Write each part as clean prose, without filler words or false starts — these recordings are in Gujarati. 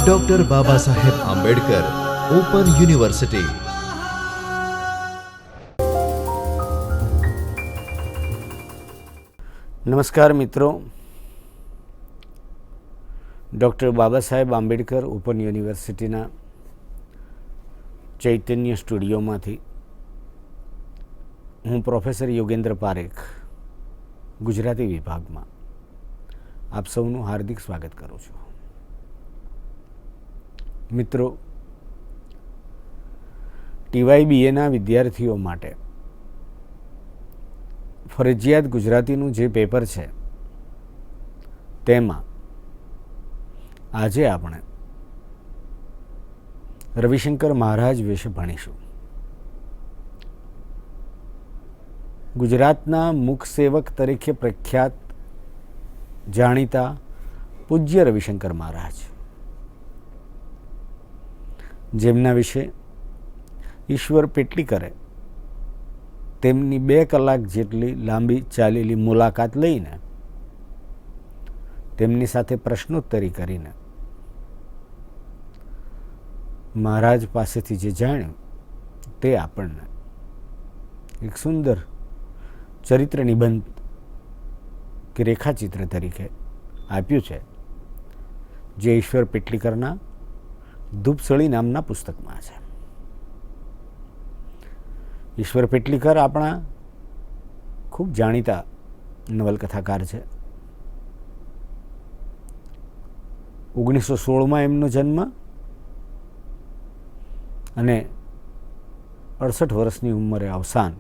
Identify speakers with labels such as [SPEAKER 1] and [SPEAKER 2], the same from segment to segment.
[SPEAKER 1] Doctor Baba Saheb Ambedkar open university.
[SPEAKER 2] નમસ્કાર મિત્રો, ડૉક્ટર બાબા સાહેબ આંબેડકર ઓપન યુનિવર્સિટીના ચૈતન્ય સ્ટુડિયોમાંથી હું પ્રોફેસર યોગેન્દ્ર પારેખ ગુજરાતી વિભાગમાં આપ સૌનું હાર્દિક સ્વાગત કરું છું. મિત્રો, TYBAના વિદ્યાર્થીઓ માટે ફરજિયાત ગુજરાતીનું જે પેપર છે તેમાં આજે આપણે રવિશંકર મહારાજ વિશે ભણીશું. ગુજરાતના મુખ સેવક તરીકે પ્રખ્યાત જાણીતા પૂજ્ય રવિશંકર મહારાજ, જેમના વિશે ઈશ્વર પેટલીકરે તેમની 2 કલાક જેટલી લાંબી ચાલેલી મુલાકાત લઈને તેમની સાથે પ્રશ્નોત્તરી કરીને મહારાજ પાસેથી જે જાણ્યું તે આપણને એક સુંદર ચરિત્ર નિબંધ કે રેખાચિત્ર તરીકે આપ્યું છે, જે ઈશ્વર પેટલીકરના ધૂપસળી નામના પુસ્તકમાં છે. ઈશ્વર પેટલીકર આપણા ખૂબ જાણીતા નવલકથાકાર છે. 1916માં એમનો જન્મ અને 68 વર્ષની ઉંમરે અવસાન.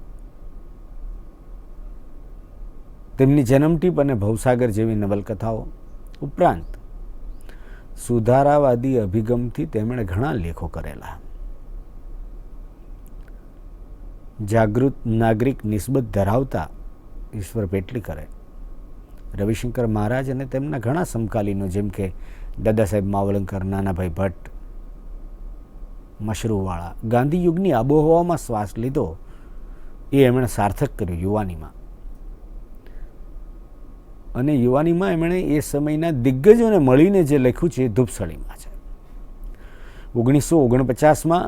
[SPEAKER 2] તેમની જન્મટીપ અને ભવસાગર જેવી નવલકથાઓ ઉપરાંત સુધારાવાદી અભિગમથી તેમણે ઘણા લેખો કરેલા. જાગૃત નાગરિક નિસ્બત ધરાવતા ઈશ્વર પેટલીકરે રવિશંકર મહારાજ અને તેમના ઘણા સમકાલીનો જેમ કે દાદા સાહેબ માવલંકર, નાનાભાઈ ભટ્ટ, મશરૂવાળા, ગાંધી યુગની આબોહવામાં શ્વાસ લીધો એ એમણે સાર્થક કર્યું યુવાનીમાં. અને યુવાનીમાં એમણે એ સમયના દિગ્ગજોને મળીને જે લખ્યું છે એ ધૂપસળીમાં છે. 1949માં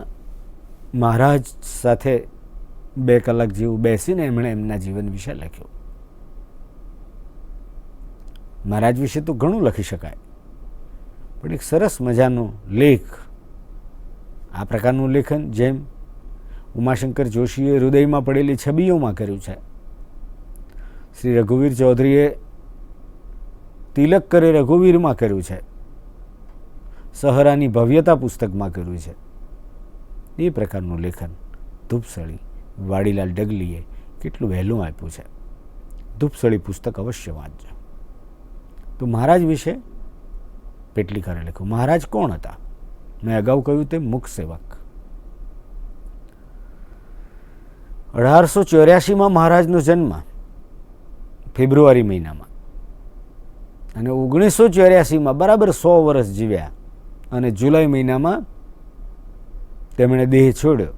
[SPEAKER 2] મહારાજ સાથે 2 કલાક જેવું બેસીને એમણે એમના જીવન વિશે લખ્યું. મહારાજ વિશે તો ઘણું લખી શકાય, પણ એક સરસ મજાનો લેખ, આ પ્રકારનું લેખન જેમ ઉમાશંકર જોશીએ હૃદયમાં પડેલી છબીઓમાં કર્યું છે, શ્રી રઘુવીર ચૌધરીએ તિલક કરે રઘુવીરમાં કર્યું છે, સહરાની ભવ્યતા પુસ્તકમાં કર્યું છે, એ પ્રકારનું લેખન ધૂપસળી વાડીલાલ ડગલીએ કેટલું વહેલું આપ્યું છે. ધૂપસળી પુસ્તક અવશ્ય વાંચજો. તો મહારાજ વિશે પેટલીકરે લખ્યું. મહારાજ કોણ હતા? મેં અગાઉ કહ્યું તેમ મુખ સેવક. 1884માં મહારાજનો જન્મ ફેબ્રુઆરી મહિનામાં, અને 1984માં બરાબર 100 વર્ષ જીવ્યા અને જુલાઈ મહિનામાં તેમણે દેહ છોડ્યો.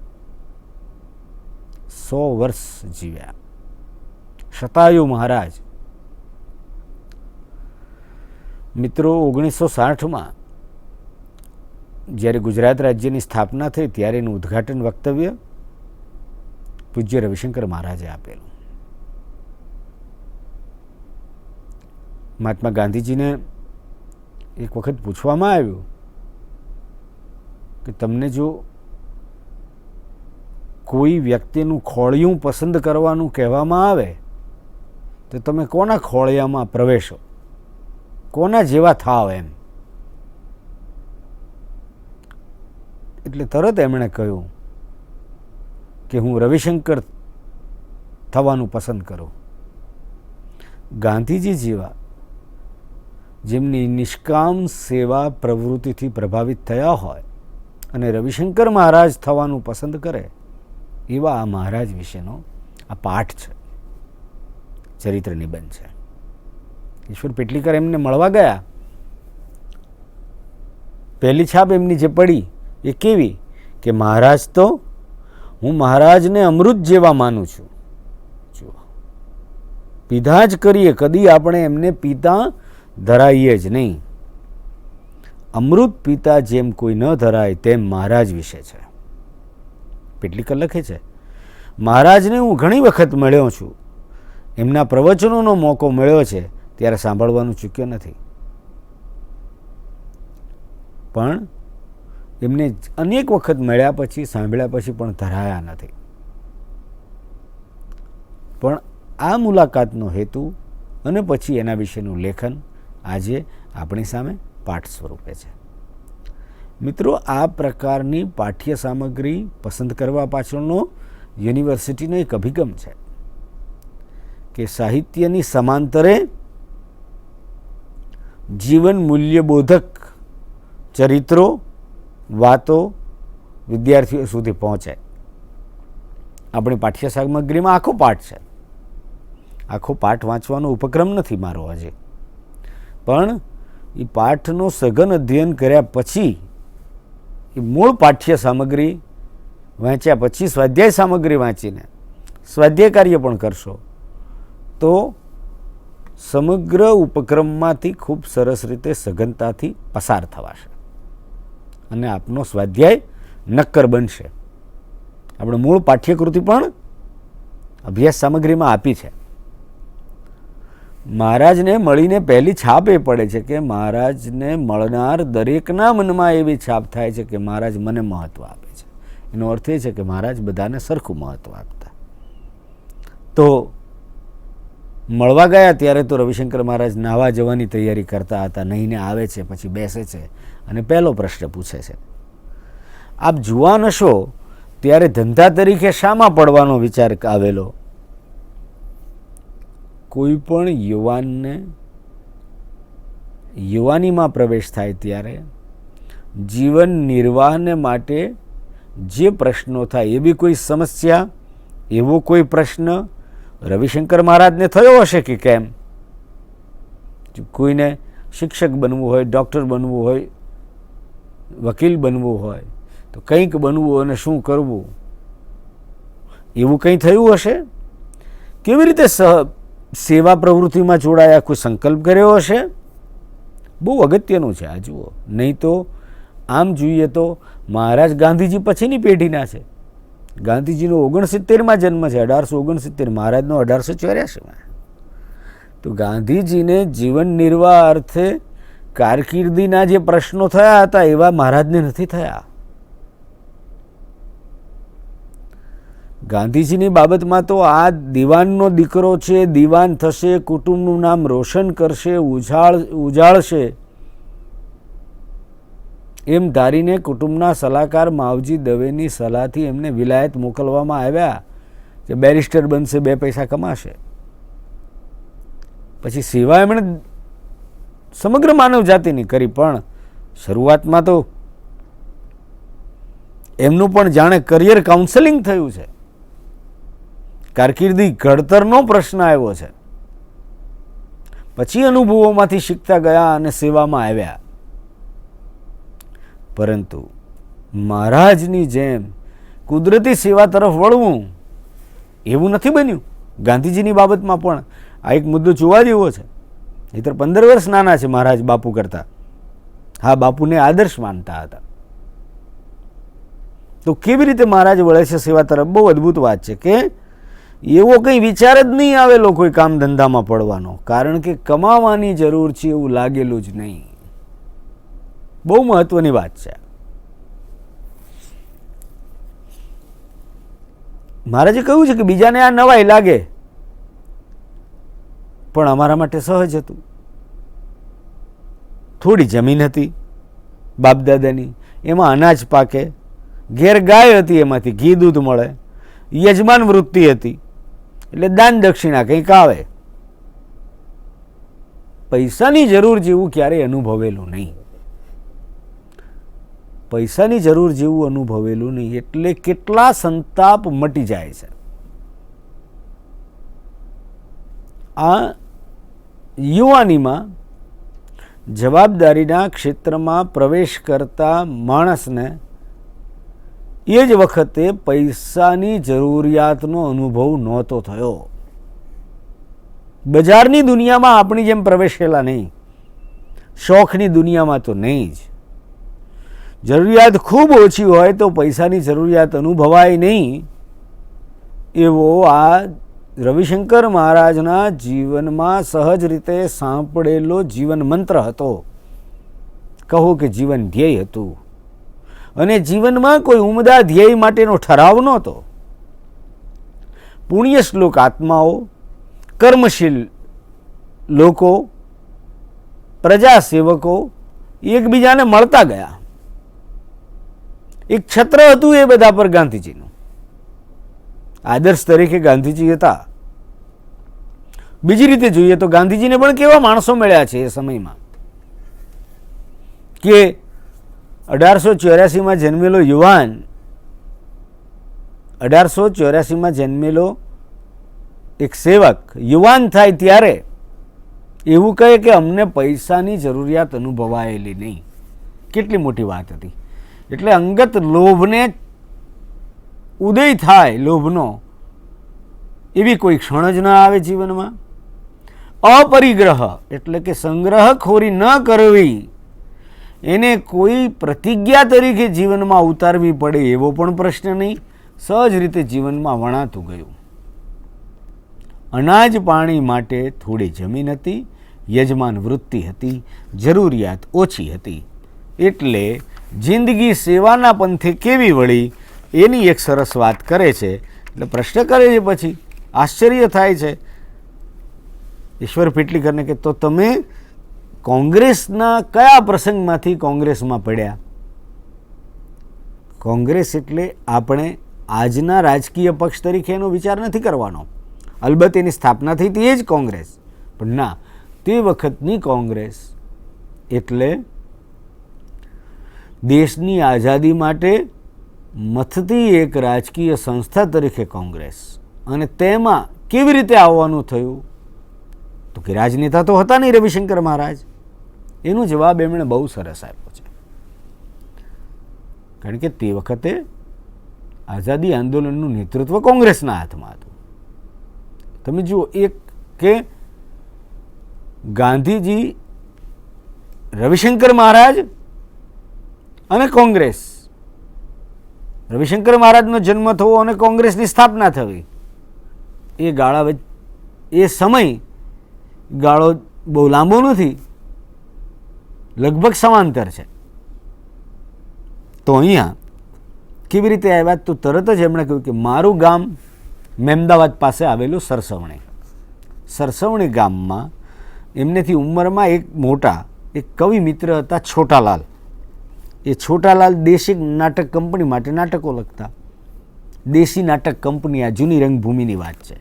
[SPEAKER 2] 100 વર્ષ જીવ્યા. શતાયુ મહારાજ. મિત્રો, 1960માં જ્યારે ગુજરાત રાજ્યની સ્થાપના થઈ ત્યારે એનું ઉદ્ઘાટન વક્તવ્ય પૂજ્ય રવિશંકર મહારાજે આપેલું. મહાત્મા ગાંધીજીને એક વખત પૂછવામાં આવ્યું કે તમને જો કોઈ વ્યક્તિનું ખોળિયું પસંદ કરવાનું કહેવામાં આવે તો તમે કોના ખોળિયામાં પ્રવેશો, કોના જેવા થાવ એમ? એટલે તરત એમણે કહ્યું કે હું રવિશંકર થવાનું પસંદ કરું. ગાંધીજી જેવા, જેમની નિષ્કામ સેવા પ્રવૃત્તિથી પ્રભાવિત થયા હોય અને રવિશંકર મહારાજ થવાનું પસંદ કરે, એવા આ મહારાજ વિશેનો આ પાઠ છે, ચરિત્ર નિબંધ છે. ઈશ્વર પેટલીકર એમને મળવા ગયા. પહેલી છાપ એમની જે પડી એ કેવી કે મહારાજ તો હું મહારાજને અમૃત જેવા માનું છું. જુઓ, પીધા જ કરીએ, કદી આપણે એમને પીતા ધરાઈએ જ નહીં. અમૃત પીતા જેમ કોઈ ન ધરાય તેમ મહારાજ વિશે છે. પેટલીકર લખે છે, મહારાજને હું ઘણી વખત મળ્યો છું. એમના પ્રવચનોનો મોકો મળ્યો છે ત્યારે સાંભળવાનું ચૂક્યો નથી. પણ એમને અનેક વખત મળ્યા પછી, સાંભળ્યા પછી પણ ધરાયા નથી. પણ આ મુલાકાતનો હેતુ અને પછી એના વિશેનું લેખન આજે આપણી સામે પાઠ સ્વરૂપે છે. મિત્રો, આ પ્રકારની પાઠ્ય સામગ્રી પસંદ કરવા પાછળનો યુનિવર્સિટીનો એક અભિગમ છે કે સાહિત્યની સમાંતરે જીવન મૂલ્યબોધક ચરિત્રો, વાતો વિદ્યાર્થીઓ સુધી પહોંચે. આપણી પાઠ્ય સામગ્રીમાં આખો પાઠ છે. આખો પાઠ વાંચવાનો ઉપક્રમ નથી મારો હજી, પણ એ પાઠનો સઘન અધ્યયન કર્યા પછી, એ મૂળ પાઠ્ય સામગ્રી વાંચ્યા પછી સ્વાધ્યાય સામગ્રી વાંચીને સ્વાધ્યાય કાર્ય પણ કરશો તો સમગ્ર ઉપક્રમમાંથી ખૂબ સરસ રીતે સઘનતાથી પસાર થવાશે અને આપનો સ્વાધ્યાય નક્કર બનશે. આપણે મૂળ પાઠ્યકૃતિ પણ અભ્યાસ સામગ્રીમાં આપી છે. મહારાજને મળીને પહેલી છાપ એ પડે છે કે મહારાજને મળનાર દરેકના મનમાં એવી છાપ થાય છે કે મહારાજ મને મહત્ત્વ આપે છે. એનો અર્થ એ છે કે મહારાજ બધાને સરખું મહત્ત્વ આપતા. તો મળવા ગયા ત્યારે તો રવિશંકર મહારાજ નાહવા જવાની તૈયારી કરતા હતા. નહીંને આવે છે, પછી બેસે છે અને પહેલો પ્રશ્ન પૂછે છે, આપ જુવાન હશો ત્યારે ધંધા તરીકે શામાં પડવાનો વિચાર આવેલો? કોઈ પણ યુવાનને યુવાનીમાં પ્રવેશ થાય ત્યારે જીવન નિર્વાહને માટે જે પ્રશ્નો થાય, એવી કોઈ સમસ્યા, એવો કોઈ પ્રશ્ન રવિશંકર મહારાજને થયો હશે કે કેમ? કોઈને શિક્ષક બનવું હોય, ડૉક્ટર બનવું હોય, વકીલ બનવું હોય, તો કંઈક બનવું અને શું કરવું, એવું કંઈ થયું હશે? કેવી રીતે સેવા પ્રવૃત્તિમાં જોડાયા, કોઈ સંકલ્પ કર્યો હશે? બહુ અગત્યનું છે આ જુઓ. નહીં તો આમ જોઈએ તો મહારાજ ગાંધીજી પછીની પેઢીના છે. ગાંધીજીનો 69માં જન્મ છે, 1869, મહારાજનો 1884માં. તો ગાંધીજીને જીવન નિર્વાહ અર્થે કારકિર્દીના જે પ્રશ્નો થયા હતા એવા મહારાજને નથી થયા. ગાંધીજીની બાબતમાં તો આ દિવાનનો દીકરો છે, દિવાન થશે, કુટુંબનું નામ રોશન કરશે, ઉજાળશે, એમ ધારીને કુટુંબના સલાહકાર માવજી દવેની સલાહથી એમને વિલાયત મોકલવામાં આવ્યા કે બેરિસ્ટર બનશે, 2 પૈસા કમાશે. પછી સેવા એમણે સમગ્ર માનવ જાતિની કરી, પણ શરૂઆતમાં તો એમનું પણ જાણે કરિયર કાઉન્સેલિંગ થયું છે. કારકિર્દી ઘડતરનો પ્રશ્ન આવ્યો છે. પછી અનુભવોમાંથી શીખતા ગયા અને સેવામાં આવ્યા. પરંતુ મહારાજની જેમ કુદરતી સેવા તરફ વળવું એવું નથી બન્યું. ગાંધીજીની બાબતમાં પણ આ એક મુદ્દો જોવા જેવો છે. નહીંતર 15 વર્ષ નાના છે મહારાજ બાપુ કરતા. હા, બાપુને આદર્શ માનતા હતા. તો કેવી રીતે મહારાજ વળે છે સેવા તરફ? બહુ અદ્ભુત વાત છે કે એવો કંઈ વિચાર જ નહીં આવેલો કોઈ કામ ધંધામાં પડવાનો, કારણ કે કમાવાની જરૂર છે એવું લાગેલું જ નહીં. બહુ મહત્વની વાત છે. મહારાજે કહ્યું છે કે બીજાને આ નવાઈ લાગે, પણ અમારા માટે સહજ હતું. થોડી જમીન હતી બાપદાદાની, એમાં અનાજ પાકે, ઘેર ગાય હતી, એમાંથી ઘી દૂધ મળે, યજમાન વૃત્તિ હતી, એટલે દાન દક્ષિણા કંઈક આવે. પૈસાની જરૂર જેવું ક્યારેય અનુભવેલું નહીં. પૈસાની જરૂર જેવું અનુભવેલું નહીં એટલે કેટલા સંતાપ મટી જાય છે. આ યુવાનીમાં જવાબદારીના ક્ષેત્રમાં પ્રવેશ કરતા માણસને એ જ વખતે પૈસાની જરૂરિયાતનો અનુભવ નહોતો થયો. બજારની દુનિયામાં આપણી જેમ પ્રવેશેલા નહીં, શોખની દુનિયામાં તો નહીં જ. જરૂરિયાત ખૂબ ઓછી હોય તો પૈસાની જરૂરિયાત અનુભવાય નહીં, એવો આ રવિશંકર મહારાજના જીવનમાં સહજ રીતે સાંપડેલો જીવન મંત્ર હતો, કહો કે જીવન ધ્યેય હતું. અને જીવનમાં કોઈ ઉમદા ધ્યેય માટેનો ઠરાવ નહોતો. પુણ્ય શ્લોક આત્માઓ, કર્મશીલ લોકો, પ્રજા સેવકો એકબીજાને મળતા ગયા. એક છત્ર હતું એ બધા પર ગાંધીજીનું. આદર્શ તરીકે ગાંધીજી હતા. બીજી રીતે જોઈએ તો ગાંધીજીને પણ કેવા માણસો મળ્યા છે એ સમયમાં કે 1884માં જન્મેલો યુવાન, 1884માં જન્મેલો એક સેવક યુવાન થાય ત્યારે એવું કહે કે અમને પૈસાની જરૂરિયાત અનુભવાયેલી નહીં. કેટલી મોટી વાત હતી. એટલે અંગત લોભને ઉદય થાય, લોભનો, એવી કોઈ ક્ષણ જ ના આવે જીવનમાં. અપરિગ્રહ એટલે કે સંગ્રહખોરી ન કરવી, એને કોઈ પ્રતિજ્ઞા તરીકે જીવનમાં ઉતારવી પડે એવો પણ પ્રશ્ન નહીં. સહજ રીતે જીવનમાં વણાતું ગયું. અનાજ પાણી માટે થોડી જમીન હતી, યજમાન વૃત્તિ હતી, જરૂરિયાત ઓછી હતી. એટલે જિંદગી સેવાના પંથે કેવી વળી એની એક સરસ વાત કરે છે. એટલે પ્રશ્ન કરે છે, પછી આશ્ચર્ય થાય છે ઈશ્વર પેટલીકરને કે તો તમે કોંગ્રેસના કયા પ્રસંગમાંથી કોંગ્રેસમાં પડ્યા? કોંગ્રેસ એટલે આપણે આજના રાજકીય પક્ષ તરીકે એનો વિચાર નથી કરવાનો. અલબત્ત એની સ્થાપના થઈ હતી એ જ કોંગ્રેસ, પણ ના, તે વખતની કોંગ્રેસ એટલે દેશની આઝાદી માટે મથતી એક રાજકીય સંસ્થા તરીકે કોંગ્રેસ. અને તેમાં કેવી રીતે આવવાનું થયું? તો કે રાજનેતા તો હતા નહીં રવિશંકર મહારાજ. એનો જવાબ એમણે બહુ સરસ આપ્યો છે. કારણ કે તે વખતે આઝાદી આંદોલનનું નેતૃત્વ કોંગ્રેસના હાથમાં હતું. તમે જુઓ, એક કે ગાંધીજી, રવિશંકર મહારાજ અને કોંગ્રેસ. રવિશંકર મહારાજનો જન્મ થવો અને કોંગ્રેસની સ્થાપના થવી, એ ગાળા, એ સમય ગાળો બહુ લાંબો નથી, લગભગ સમાંતર છે. તો અહીંયા કેવી રીતે આવ્યા? તો તરત જ એમણે કહ્યું કે મારું ગામ મહેમદાવાદ પાસે આવેલું સરસવણી. સરસવણી ગામમાં એમનેથી ઉંમરમાં એક મોટા એક કવિ મિત્ર હતા, છોટાલાલ. એ છોટાલાલ દેશી નાટક કંપની માટે નાટકો લખતા. દેશી નાટક કંપની, આ જૂની રંગભૂમિની વાત છે,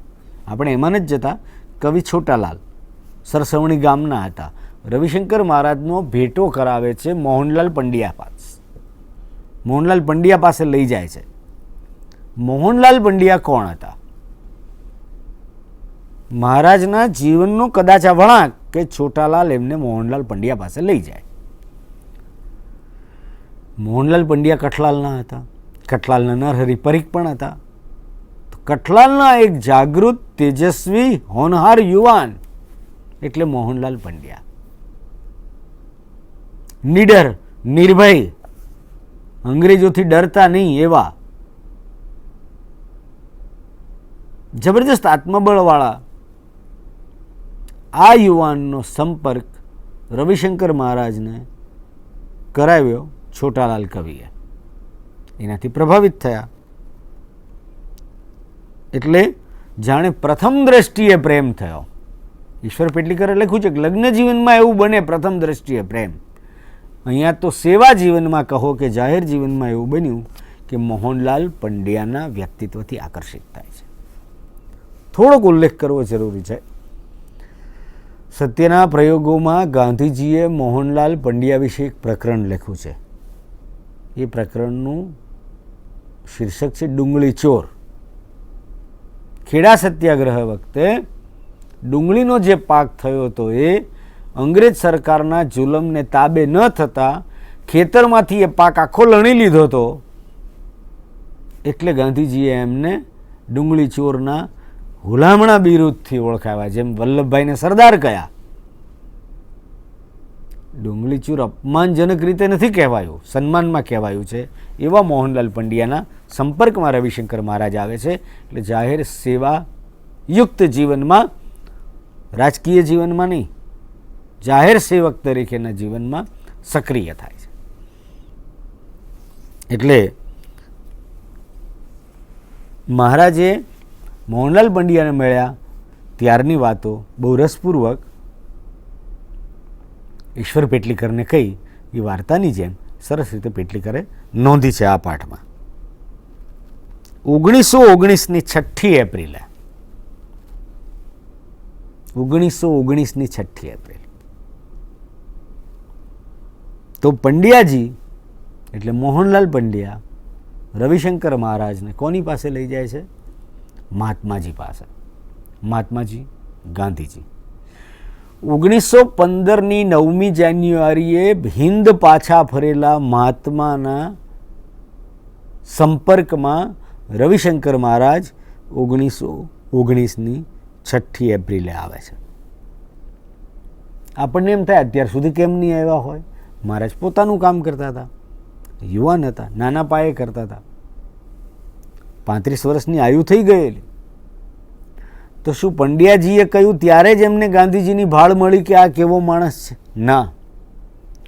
[SPEAKER 2] આપણે એમાં જ જતા. કવિ છોટાલાલ સરસવણી ગામના હતા. રવિશંકર મહારાજનો ભેટો કરાવે છે મોહનલાલ પંડ્યા પાસે. મોહનલાલ પંડ્યા પાસે લઈ જાય છે. મોહનલાલ પંડ્યા કોણ હતા? મહારાજના જીવનનો કદાચ આ વળાંક કે છોટાલાલ એમને મોહનલાલ પંડ્યા પાસે લઈ જાય. મોહનલાલ પંડ્યા કઠલાલના હતા. કઠલાલના નરહરી પરીખ પણ હતા. કઠલાલના એક જાગૃત, તેજસ્વી, હોનહાર યુવાન એટલે મોહનલાલ પંડ્યા. નીડર, નિર્ભય, અંગ્રેજોથી ડરતા નહીં એવા જબરજસ્ત આત્મબળવાળા આ યુવાનનો સંપર્ક રવિશંકર મહારાજને કરાવ્યો છોટાલાલ કવિએ. એનાથી પ્રભાવિત થયા. એટલે જાણે પ્રથમ દ્રષ્ટિએ પ્રેમ થયો. ઈશ્વર પેટલીકરે લખ્યું છે કે લગ્ન જીવનમાં એવું બને પ્રથમ દ્રષ્ટિએ પ્રેમ. અહીંયા તો સેવા જીવનમાં કહો કે જાહેર જીવનમાં એવું બન્યું કે મોહનલાલ પંડ્યાના વ્યક્તિત્વથી આકર્ષિત થાય છે. થોડોક ઉલ્લેખ કરવો જરૂરી છે. સત્યના પ્રયોગોમાં ગાંધીજીએ મોહનલાલ પંડ્યા વિશે એક પ્રકરણ લખ્યું છે. એ પ્રકરણનું શીર્ષક છે ડુંગળી ચોર. ખેડા સત્યાગ્રહ વખતે ડુંગળીનો જે પાક થયો હતો એ અંગ્રેજ સરકારના જુલમને તાબે ન થતાં ખેતરમાંથી એ પાક આખો લણી લીધો હતો. એટલે ગાંધીજીએ એમને ડુંગળી ચોરના હુલામણા બિરુદથી ઓળખાવ્યા, જેમ વલ્લભભાઈને સરદાર કયા. ડુંગળીચૂર અપમાનજનક રીતે નથી કહેવાયું, સન્માનમાં કહેવાયું છે. એવા મોહનલાલ પંડ્યાના સંપર્કમાં રવિશંકર મહારાજ આવે છે. એટલે જાહેર સેવાયુક્ત જીવનમાં, રાજકીય જીવનમાં નહીં, જાહેર સેવક તરીકેના જીવનમાં સક્રિય થાય છે. એટલે મહારાજે મોહનલાલ પંડ્યાને મળ્યા ત્યારની વાતો બહુ રસપૂર્વક ઈશ્વર પેટલીકરને કહી એ વાર્તાની જેમ સરસ રીતે પેટલીકરે નોંધી છે આ પાઠમાં. 1919ની 6 એપ્રિલે 1919ની 6 એપ્રિલ તો પંડ્યાજી એટલે મોહનલાલ પંડ્યા રવિશંકર મહારાજને કોની પાસે લઈ જાય છે? મહાત્માજી પાસે. મહાત્માજી ગાંધીજી. 1915ની 9મી જાન્યુઆરીએ હિન્દ પાછા ફરેલા મહાત્માના સંપર્કમાં રવિશંકર મહારાજ 1919ની 6 એપ્રિલે આવે છે. આપણને એમ થાય અત્યાર સુધી કેમ નહીં આવ્યા હોય? મહારાજ પોતાનું કામ કરતા હતા, યુવાન હતા, નાના પાયે કરતા હતા, 35 વર્ષની આયુ થઈ ગયેલી. તો શું પંડ્યાજીએ કહ્યું ત્યારે જ એમને ગાંધીજીની ભાળ મળી કે આ કેવો માણસ છે? ના,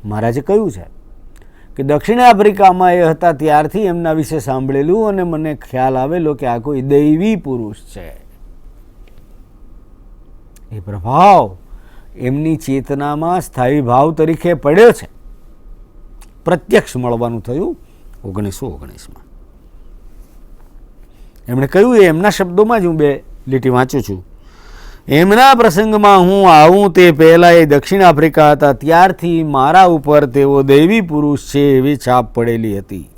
[SPEAKER 2] મહારાજે કહ્યું છે કે દક્ષિણ આફ્રિકામાં એ હતા ત્યારથી એમના વિશે સાંભળેલું અને મને ખ્યાલ આવેલો કે આ કોઈ દૈવી પુરુષ છે. એ પ્રભાવ એમની ચેતનામાં સ્થાયી ભાવ તરીકે પડ્યો છે. પ્રત્યક્ષ મળવાનું થયું 1919માં. એમણે કહ્યું, એ એમના શબ્દોમાં જ હું 2 લીટી વાંચું છું. એમના પ્રસંગમાં હું આવું તે પહેલાં એ દક્ષિણ આફ્રિકા હતા ત્યારથી મારા ઉપર તેઓ દૈવી પુરુષ છે એવી છાપ પડેલી હતી.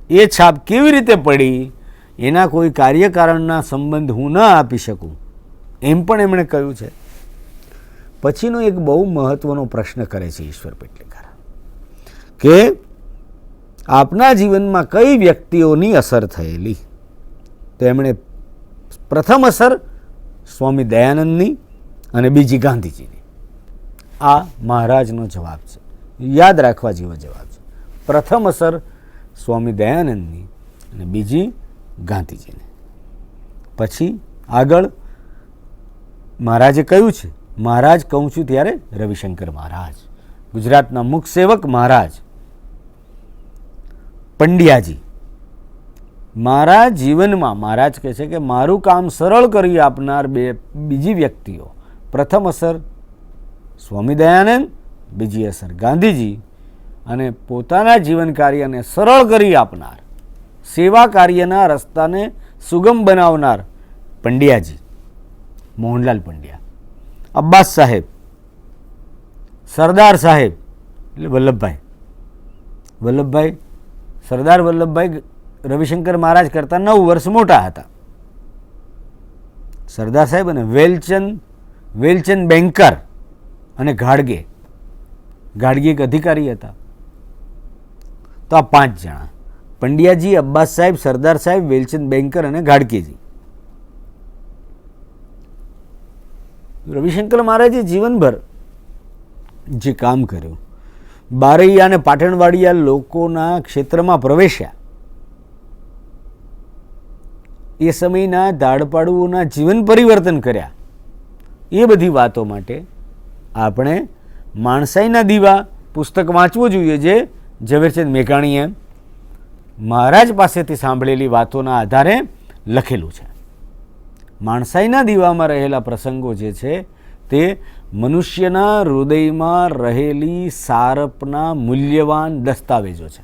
[SPEAKER 2] એ છાપ કેવી રીતે પડી એના કોઈ કાર્યકારણના સંબંધ હું ન આપી શકું એમ પણ એમણે કહ્યું છે. પછીનો એક બહુ મહત્વનો પ્રશ્ન કરે છે ઈશ્વર પેટલીકર કે આપના જીવનમાં કઈ વ્યક્તિઓની અસર થયેલી? તો એમણે પ્રથમ અસર સ્વામી દયાનંદની અને બીજી ગાંધીજીની. આ મહારાજનો જવાબ છે, યાદ રાખવા જેવો જવાબ છે. પ્રથમ અસર સ્વામી દયાનંદની અને બીજી ગાંધીજીની. પછી આગળ મહારાજે કહ્યું છે, મહારાજ કહું છું ત્યારે રવિશંકર મહારાજ, ગુજરાતના મુખ સેવક મહારાજ પંડ્યાજી. મારા જીવનમાં મહારાજ કહે છે કે મારું કામ સરળ કરી આપનાર 2 બીજી વ્યક્તિઓ, પ્રથમ અસર સ્વામી દયાનંદ, બીજી અસર ગાંધીજી, અને પોતાના જીવન કાર્યને સરળ કરી આપનાર, સેવા કાર્યના રસ્તાને સુગમ બનાવનાર પંડ્યાજી, મોહનલાલ પંડ્યા, અબ્બાસ સાહેબ, સરદાર સાહેબ એટલે વલ્લભભાઈ, સરદાર વલ્લભભાઈ રવિશંકર મહારાજ કરતાં 9 વર્ષ મોટા હતા. સરદાર સાહેબ અને વેલચંદ બેન્કર અને ગાડગે એક અધિકારી હતા. તો આ 5 જણા, પંડ્યાજી, અબ્બાસ સાહેબ, સરદાર સાહેબ, વેલચંદ બેન્કર અને ગાડગેજી. રવિશંકર મહારાજે જીવનભર જે કામ કર્યું, બારૈયા અને પાટણવાડિયા લોકોના ક્ષેત્રમાં પ્રવેશ્યા, એ સમયના ધાડપાડુઓના જીવન પરિવર્તન કર્યા, એ બધી વાતો માટે આપણે માણસાઈના દીવા પુસ્તક વાંચવું જોઈએ, જે ઝવેરચંદ મેઘાણીએ મહારાજ પાસેથી સાંભળેલી વાતોના આધારે લખેલું છે. માણસાઈના દીવામાં રહેલા પ્રસંગો જે છે તે મનુષ્યના હૃદયમાં રહેલી સારપના મૂલ્યવાન દસ્તાવેજો છે,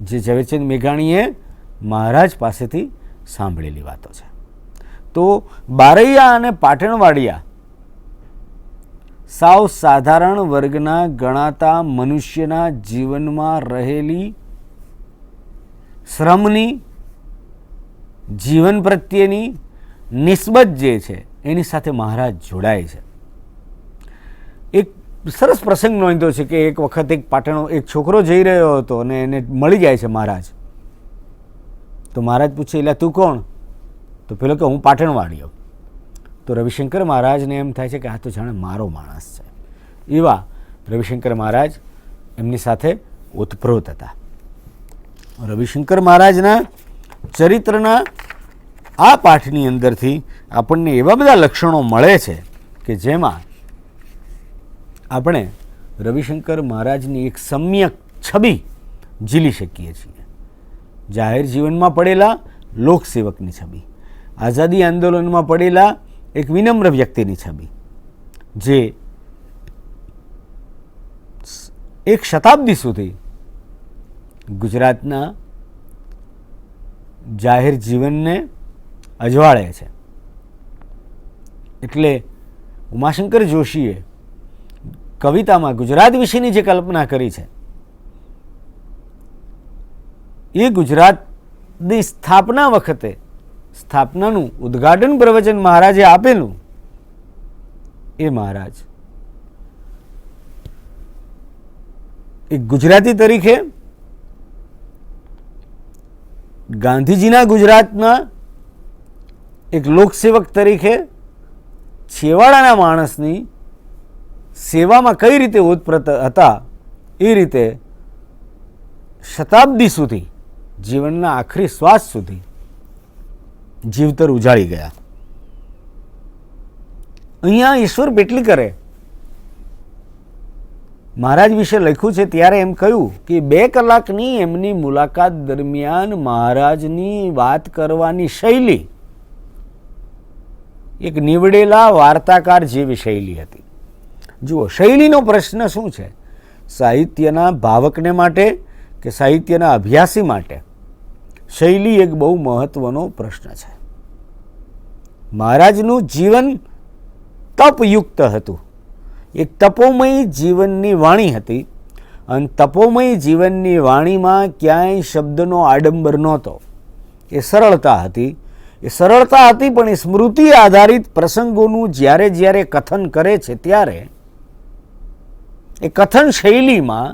[SPEAKER 2] જે ઝવેરચંદ મેઘાણીએ મહારાજ પાસેથી સાંભળેલી વાતો છે. તો બારૈયા અને પાટણવાડિયા સાવ સાધારણ વર્ગના ગણાતા મનુષ્યના જીવનમાં રહેલી શ્રમની, જીવન પ્રત્યેની નિસ્બત જે છે એની સાથે મહારાજ જોડાય છે. એક સરસ પ્રસંગ નોંધ્યો છે કે એક વખત એક છોકરો જઈ રહ્યો હતો અને એને મળી જાય છે મહારાજ. તો મહારાજ પૂછે, એટલે તું કોણ? તો પેલો કે હું પાટણવાડિયો. તો રવિશંકર મહારાજને એમ થાય છે કે આ તો જાણે મારો માણસ છે. એવા રવિશંકર મહારાજ એમની સાથે ઓતપ્રોત હતા. રવિશંકર મહારાજના ચરિત્રના આ પાઠની અંદરથી આપણને એવા બધા લક્ષણો મળે છે કે જેમાં આપણે રવિશંકર મહારાજની એક સમ્યક છબી ઝીલી શકીએ છીએ. જાહેર જીવનમાં પડેલા લોકસેવકની છબી, આઝાદી આંદોલનમાં પડેલા એક વિનમ્ર વ્યક્તિની છબી, જે એક શતાબ્દી સુધી ગુજરાતના જાહેર જીવનને અજવાળે છે. એટલે ઉમાશંકર જોશીએ કવિતામાં ગુજરાત વિશેની જે કલ્પના કરી છે એ ગુજરાતની સ્થાપના વખતે સ્થાપનાનું ઉદ્ઘાટન પ્રવચન મહારાજે આપેલું એ મહારાજ એક ગુજરાતી તરીકે ગાંધીજીના ગુજરાતના એક લોકસેવક તરીકે છેવાડાના માણસની સેવામાં કઈ રીતે ઓતપ્રોત હતા એ રીતે શતાબ્દી સુધી, જીવનના આખરી શ્વાસ સુધી જીવતર ઉજાળી ગયા. અહીંયા ઈશ્વર પેટલીકરે મહારાજ વિશે લખ્યું છે ત્યારે એમ કહ્યું કે 2 કલાકની એમની મુલાકાત દરમિયાન મહારાજની વાત કરવાની શૈલી એક નીવડેલા વાર્તાકાર જેવી શૈલી હતી. જુઓ, શૈલીનો પ્રશ્ન શું છે? સાહિત્યના ભાવકને માટે કે સાહિત્યના અભ્યાસી માટે શૈલી એક બહુ મહત્વનો પ્રશ્ન છે. મહારાજનું જીવન તપયુક્ત હતું. એક તપોમય જીવનની વાણી હતી અને તપોમય જીવનની વાણીમાં ક્યાંય શબ્દનો આડંબર નહોતો. એ સરળતા હતી. એ સરળતા હતી પણ એ સ્મૃતિ આધારિત પ્રસંગોનું જ્યારે જ્યારે કથન કરે છે ત્યારે એ કથન શૈલીમાં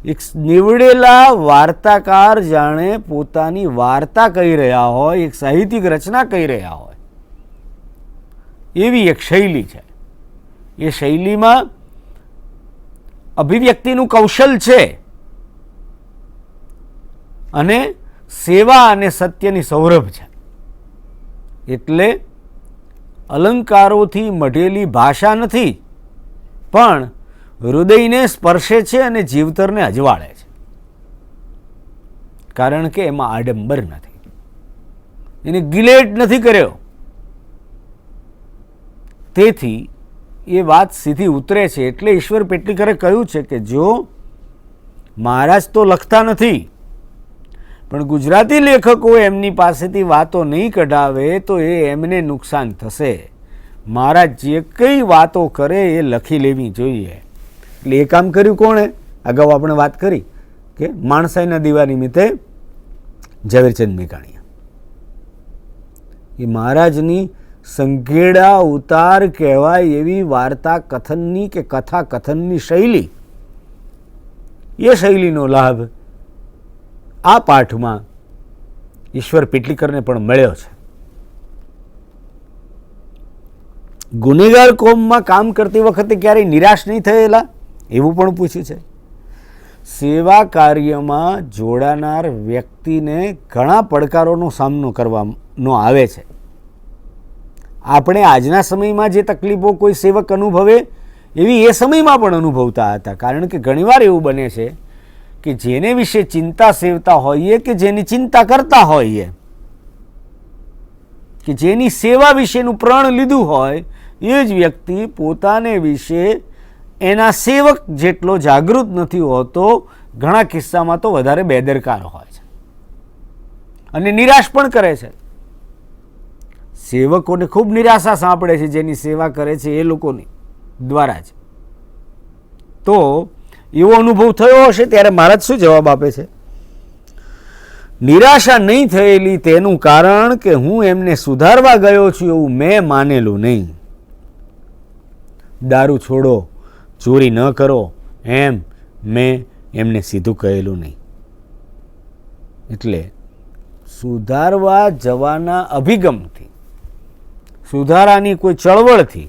[SPEAKER 2] એક નીવડેલા વાર્તાકાર જાણે પોતાની વાર્તા કહી રહ્યા હોય, એક સાહિત્યિક રચના કહી રહ્યા હોય એવી એક શૈલી છે. એ શૈલીમાં અભિવ્યક્તિનું કૌશલ છે અને સેવા અને સત્યની સૌરભ છે. એટલે અલંકારોથી મઢેલી ભાષા નથી, પણ હૃદયને સ્પર્શે છે અને જીવતરને અજવાળે છે. કારણ કે એમાં આડંબર નથી, એને ગિલેટ નથી કર્યો. તેથી એ વાત સીધી ઉતરે છે. એટલે ઈશ્વર પેટલીકરે કહ્યું છે કે જો મહારાજ તો લખતા નથી, પણ ગુજરાતી લેખકો એમની પાસેથી વાતો નહીં કઢાવે તો એ એમને નુકસાન થશે. મહારાજ જે કઈ વાતો કરે એ લખી લેવી જોઈએ. એટલે એ કામ કર્યું કોણે? અગાઉ આપણે વાત કરી કે માણસાઈના દીવા નિમિત્તે ઝવેરચંદ મેઘાણીએ. એ મહારાજની સંઘેડા ઉતાર કહેવાય એવી વાર્તા કથનની કે કથા કથનની શૈલી, એ શૈલીનો લાભ આ પાઠમાં ઈશ્વર પેટલીકરને પણ મળ્યો છે. ગુનેગાર કોમમાં કામ કરતી વખતે ક્યારેય નિરાશ નહીં થયેલા એવું પણ પૂછ્યું છે. સેવા કાર્યમાં જોડાનાર વ્યક્તિને ઘણા પડકારોનો સામનો કરવાનો આવે છે. આપણે આજના સમયમાં જે તકલીફો કોઈ સેવક અનુભવે એવી એ સમયમાં પણ અનુભવતા હતા. કારણ કે ઘણીવાર એવું બને છે કે જેને વિશે ચિંતા સેવતા હોઈએ કે જેની ચિંતા કરતા હોઈએ કે જેની સેવા વિશેનું પ્રણ લીધું હોય એ જ વ્યક્તિ પોતાને વિશે એના સેવક જેટલો જાગૃત નથી હોતો. ઘણા કિસ્સામાં તો વધારે બેદરકાર હોય છે અને નિરાશ પણ કરે છે. સેવકોને ખૂબ નિરાશા સાંપડે છે જેની સેવા કરે છે એ લોકોની દ્વારા જ. તો એવો અનુભવ થયો હશે ત્યારે મહારાજ શું જવાબ આપે છે? નિરાશા નહીં થયેલી તેનું કારણ કે હું એમને સુધારવા ગયો છું એવું મેં માનેલું નહીં. દારૂ છોડો, ચોરી ન કરો એમ મેં એમને સીધું કહેલું નહીં. એટલે સુધારવા જવાના અભિગમથી સુધારાની કોઈ ચળવળથી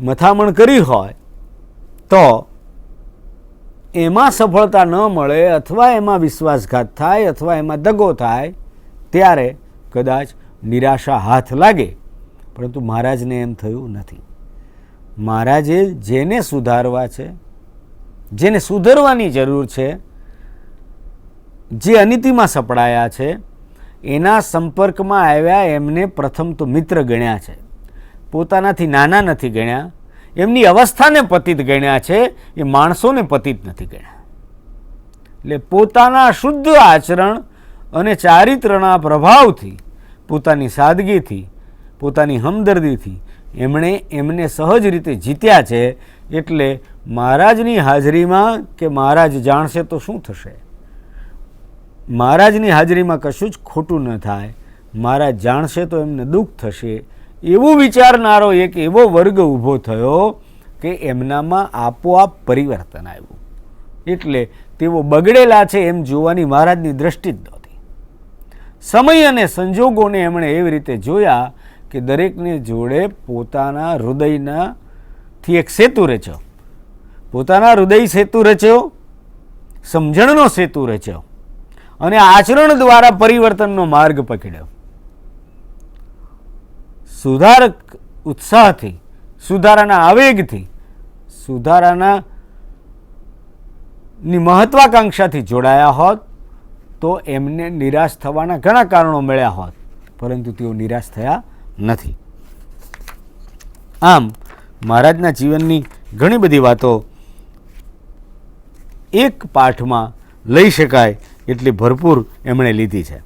[SPEAKER 2] મથામણ કરી હોય તો એમાં સફળતા ન મળે અથવા એમાં વિશ્વાસઘાત થાય અથવા એમાં દગો થાય ત્યારે કદાચ નિરાશા હાથ લાગે. પરંતુ મહારાજને એમ થયું નથી. મહારાજે જેને સુધારવા છે, જેને સુધરવાની જરૂર છે, જે અનિતિમાં સપડાયા છે, એના સંપર્કમાં આવ્યા એમને પ્રથમ તો મિત્ર ગણ્યા છે. પોતાનાથી નાના નથી ગણ્યા. એમની અવસ્થાને પતિત ગણ્યા છે, એ માણસોને પતિત નથી ગણ્યા. એટલે પોતાના શુદ્ધ આચરણ અને ચારિત્રના પ્રભાવથી, પોતાની સાદગીથી, પોતાની હમદર્દીથી એમને સહજ રીતે જીત્યા છે. એટલે મહારાજની હાજરીમાં કે મહારાજ જાણશે તો શું થશે, મહારાજની હાજરીમાં કશું જ ખોટું ન થાય, મહારાજ જાણશે તો એમને દુઃખ થશે, એવું વિચારનારો એક એવો વર્ગ ઊભો થયો કે એમનામાં આપોઆપ પરિવર્તન આવ્યું. એટલે તેઓ બગડેલા છે એમ જોવાની મહારાજની દ્રષ્ટિ જ નહોતી. સમય અને સંજોગોને એમણે એવી રીતે જોયા કે દરેકને જોડે પોતાના હૃદયનાથી એક સેતુ રચ્યો, પોતાના હૃદય સેતુ રચ્યો, સમજણનો સેતુ રચ્યો અને આચરણ દ્વારા પરિવર્તનનો માર્ગ પકડ્યો. સુધારક ઉત્સાહથી, સુધારાના આવેગથી, સુધારાના ની મહત્વાકાંક્ષાથી જોડાયા હોત તો એમને નિરાશ થવાના ઘણા કારણો મળ્યા હોત, પરંતુ તેઓ નિરાશ થયા નથી. આમ મહારાજના જીવનની ઘણી બધી વાતો એક પાઠમાં લઈ શકાય એટલી ભરપૂર એમણે લીધી છે.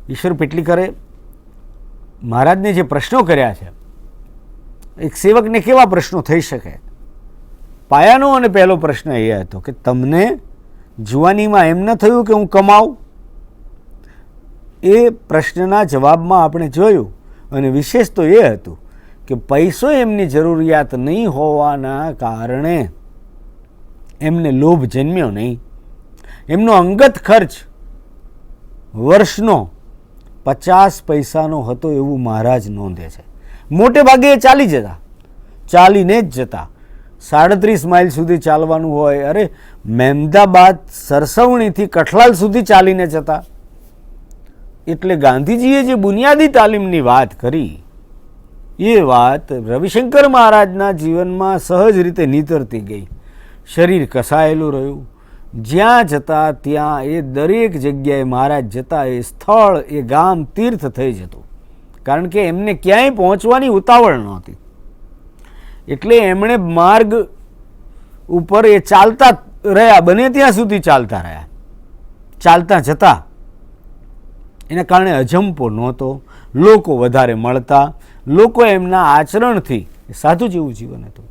[SPEAKER 2] ઈશ્વર પેટલીકરે મહારાજને જે પ્રશ્નો કર્યા છે, એક સેવકને કેવા પ્રશ્નો થઈ શકે? પાયાનો અને પહેલો પ્રશ્ન એ હતો કે તમને જુવાનીમાં એમ ન થયું કે હું કમાઉં? એ પ્રશ્નના જવાબમાં આપણે જોયું અને વિશેષ તો એ હતું કે પૈસો એમની જરૂરિયાત નહીં હોવાના કારણે એમને લોભ જન્મ્યો નહીં. એમનો અંગત ખર્ચ વર્ષનો 50 પૈસાનો હતો એવું મહારાજ નોંધે છે. મોટે ભાગે એ ચાલી જતા, ચાલીને જ જતા. 37 માઇલ સુધી ચાલવાનું હોય, અરે મહેમદાબાદ સરસવણીથી કઠલાલ સુધી ચાલીને જતા. એટલે ગાંધીજીએ જે બુનિયાદી તાલીમની વાત કરી એ વાત રવિશંકર મહારાજના જીવનમાં સહજ રીતે નીતરતી ગઈ. શરીર કસાયેલું રહ્યું. જ્યાં જતા ત્યાં એ દરેક જગ્યાએ મહારાજ જતા એ સ્થળ, એ ગામ તીર્થ થઈ જતું. કારણ કે એમને ક્યાંય પહોંચવાની ઉતાવળ નહોતી. એટલે એમણે માર્ગ ઉપર એ ચાલતા રહ્યા, બને ત્યાં સુધી ચાલતા રહ્યા, ચાલતા જતા. એના કારણે અજંપો નહોતો, લોકો વધારે મળતા, લોકો એમના આચરણથી, સાધુ જેવું જીવન હતું,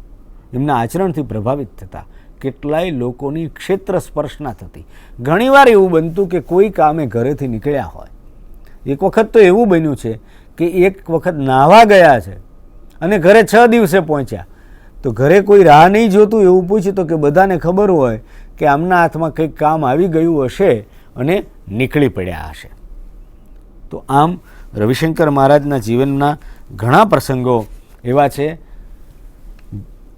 [SPEAKER 2] એમના આચરણથી પ્રભાવિત થતા. કેટલાય લોકોની ક્ષેત્ર સ્પર્શના થતી. ઘણીવાર એવું બનતું કે કોઈ કામે ઘરેથી નીકળ્યા હોય. એક વખત તો એવું બન્યું છે કે એક વખત નાહવા ગયા છે અને ઘરે 6 દિવસે પહોંચ્યા તો ઘરે કોઈ રાહ નહીં જોતું એવું પૂછ્યું તો કે બધાને ખબર હોય કે આમના હાથમાં કંઈક કામ આવી ગયું હશે અને નીકળી પડ્યા હશે. તો આમ રવિશંકર મહારાજના જીવનના ઘણા પ્રસંગો એવા છે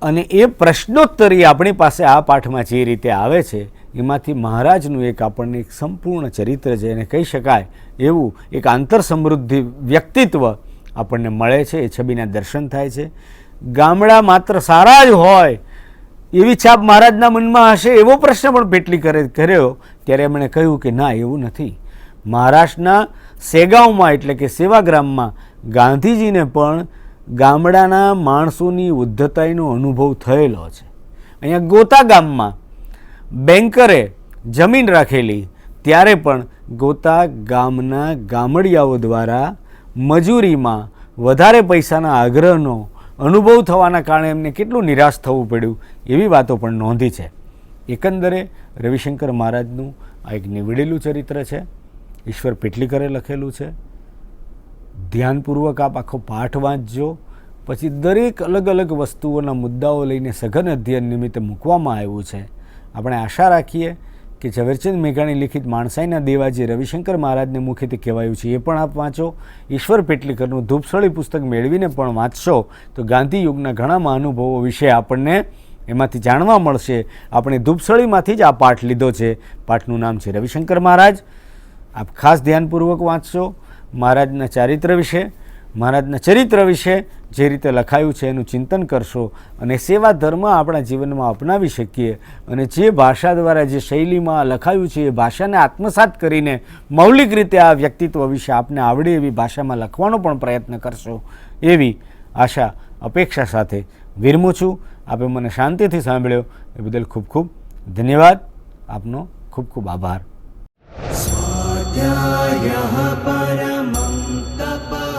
[SPEAKER 2] અને એ પ્રશ્નોત્તરી આપણી પાસે આ પાઠમાં જે રીતે આવે છે એમાંથી મહારાજનું એક આપણને એક સંપૂર્ણ ચરિત્ર છે એને કહી શકાય એવું એક આંતર સમૃદ્ધિ વ્યક્તિત્વ આપણને મળે છે. એ છબીના દર્શન થાય છે. ગામડા માત્ર સારા જ હોય એવી છાપ મહારાજના મનમાં હશે એવો પ્રશ્ન પણ પેટલીકરે કર્યો ત્યારે એમણે કહ્યું કે ના, એવું નથી. મહારાષ્ટ્રના સેગાંવમાં એટલે કે સેવાગ્રામમાં ગાંધીજીને પણ ગામડાના માણસોની ઉદ્ધતાઈનો અનુભવ થયેલો છે. અહીંયા ગોતા ગામમાં બેન્કરે જમીન રાખેલી ત્યારે પણ ગોતા ગામના ગામડિયાઓ દ્વારા મજૂરીમાં વધારે પૈસાના આગ્રહનો અનુભવ થવાના કારણે એમને કેટલું નિરાશ થવું પડ્યું એવી વાતો પણ નોંધી છે. એકંદરે રવિશંકર મહારાજનું આ એક નિવડેલું ચરિત્ર છે. ઈશ્વર પેટલીકરે લખેલું છે. ધ્યાનપૂર્વક આપ આખો પાઠ વાંચજો. પછી દરેક અલગ અલગ વસ્તુઓના મુદ્દાઓ લઈને સઘન અધ્યયન નિમિત્તે મૂકવામાં આવ્યું છે. આપણે આશા રાખીએ કે ઝવેરચંદ મેઘાણી લિખિત માણસાઈના દેવા જે રવિશંકર મહારાજને મુખેથી કહેવાયું છે એ પણ આપ વાંચો. ઈશ્વર પેટલીકરનું ધૂપસળી પુસ્તક મેળવીને પણ વાંચશો તો ગાંધી યુગના ઘણા મહાનુભાવો વિશે આપણને એમાંથી જાણવા મળશે. આપણે ધૂપસળીમાંથી જ આ પાઠ લીધો છે. પાઠનું નામ છે રવિશંકર મહારાજ. આપ ખાસ ધ્યાનપૂર્વક વાંચશો. મહારાજના ચારિત્ર વિશે, મહારાજના ચરિત્ર વિશે જે રીતે લખાયું છે એનું ચિંતન કરશો અને સેવા ધર્મ આપણા જીવનમાં અપનાવી શકીએ અને જે ભાષા દ્વારા જે શૈલીમાં લખાયું છે એ ભાષાને આત્મસાત કરીને મૌલિક રીતે આ વ્યક્તિત્વ વિશે આપને આવડે એવી ભાષામાં લખવાનો પણ પ્રયત્ન કરશો એવી આશા અપેક્ષા સાથે વિરમું છું. આપે મને શાંતિથી સાંભળ્યો એ બદલ ખૂબ ખૂબ ધન્યવાદ. આપનો ખૂબ ખૂબ આભાર.
[SPEAKER 3] स्वाध्यायः परमं तप